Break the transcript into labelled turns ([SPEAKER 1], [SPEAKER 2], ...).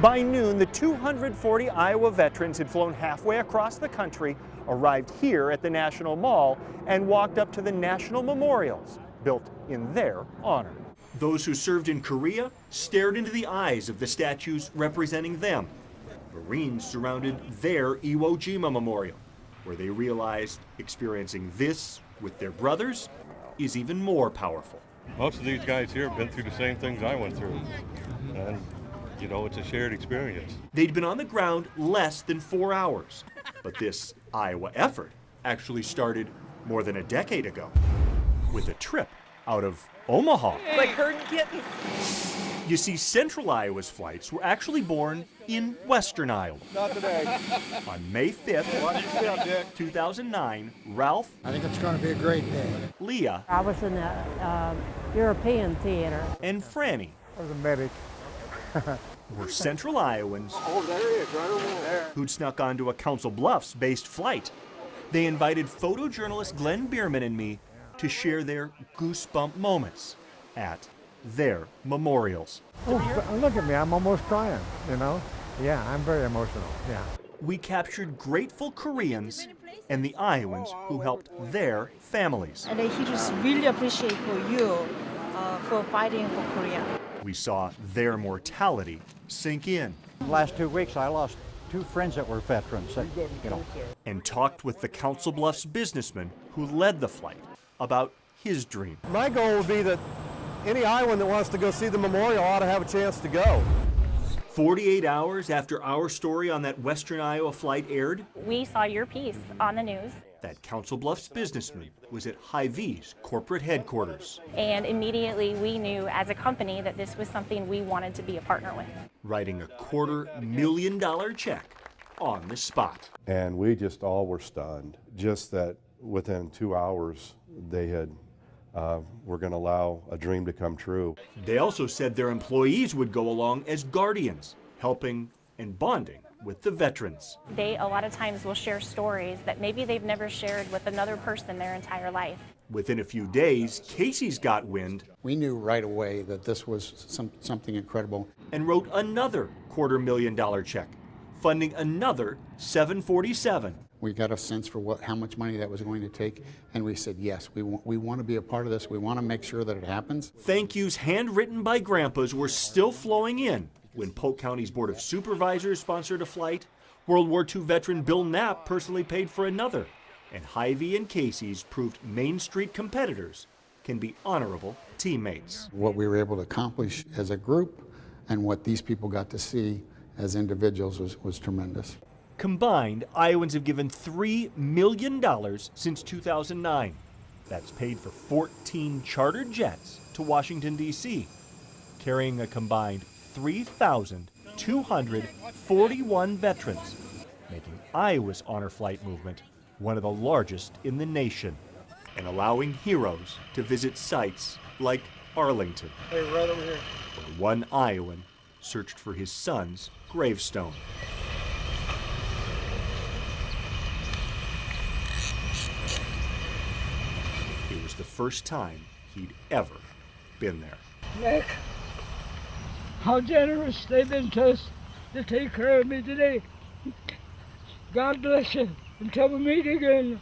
[SPEAKER 1] By noon, the 240 Iowa veterans had flown halfway across the country, arrived here at the National Mall, and walked up to the national memorials built in their honor. Those who served in Korea stared into the eyes of the statues representing them. Marines surrounded their Iwo Jima Memorial, where they realized experiencing this with their brothers is even more powerful.
[SPEAKER 2] Most of these guys here have been through the same things I went through. And, you know, it's a shared experience.
[SPEAKER 1] They'd been on the ground less than 4 hours. But this Iowa effort actually started more than a decade ago with a trip out of Omaha.
[SPEAKER 3] Like herding kittens.
[SPEAKER 1] You see, Central Iowa's flights were actually born in Western Iowa.
[SPEAKER 4] Not today.
[SPEAKER 1] On May 5th, 2009, Ralph,
[SPEAKER 5] I think it's going to be a great day.
[SPEAKER 1] Leah,
[SPEAKER 6] I was in the European theater.
[SPEAKER 1] and Franny
[SPEAKER 5] I was a medic.
[SPEAKER 1] were Central Iowans
[SPEAKER 4] Oh, there he is, right over there.
[SPEAKER 1] who'd snuck onto a Council Bluffs-based flight. They invited photojournalist Glenn Bierman and me to share their goosebump moments at their memorials.
[SPEAKER 5] Oh, look at me, I'm almost crying, you know? Yeah, I'm very emotional, yeah.
[SPEAKER 1] We captured grateful Koreans and the Iowans who helped their families.
[SPEAKER 7] And he just really appreciate for you for fighting for Korea.
[SPEAKER 1] We saw their mortality sink in.
[SPEAKER 8] Last 2 weeks, I lost 2 friends that were veterans. That,
[SPEAKER 1] And talked with the Council Bluffs businessman who led the flight about his dream.
[SPEAKER 9] My goal would be that any Iowan that wants to go see the memorial ought to have a chance to go.
[SPEAKER 1] 48 hours after our story on that Western Iowa flight aired,
[SPEAKER 10] We saw your piece on the news,
[SPEAKER 1] that Council Bluffs businessman was at Hy-Vee's corporate headquarters,
[SPEAKER 10] and immediately we knew as a company that this was something we wanted to be a partner with.
[SPEAKER 1] writing a $250,000 check on the spot.
[SPEAKER 11] And we just all were stunned, just that within 2 hours they had were going to allow a dream to come true.
[SPEAKER 1] They also said their employees would go along as guardians, helping and bonding with the veterans.
[SPEAKER 10] They a lot of times will share stories that maybe they've never shared with another person their entire life.
[SPEAKER 1] Within a few days, Casey's got wind
[SPEAKER 5] We knew right away that this was something incredible.
[SPEAKER 1] and wrote another $250,000 check, funding another 747.
[SPEAKER 5] We got a sense for how much money that was going to take, and we said, yes, we want to be a part of this. We want to make sure that it happens.
[SPEAKER 1] Thank yous handwritten by grandpas were still flowing in when Polk County's Board of Supervisors sponsored a flight, World War II veteran Bill Knapp personally paid for another, and Hy-Vee and Casey's proved Main Street competitors can be honorable teammates.
[SPEAKER 5] What we were able to accomplish as a group and what these people got to see as individuals was tremendous.
[SPEAKER 1] Combined, Iowans have given $3 million since 2009. That's paid for 14 chartered jets to Washington, D.C., carrying a combined 3,241 veterans, making Iowa's honor flight movement one of the largest in the nation, and allowing heroes to visit sites like Arlington,
[SPEAKER 4] Hey, right over here.
[SPEAKER 1] where one Iowan searched for his son's gravestone. It was the first time he'd ever been there.
[SPEAKER 12] Nick, how generous they've been to us to take care of me today. God bless you. Until we meet again.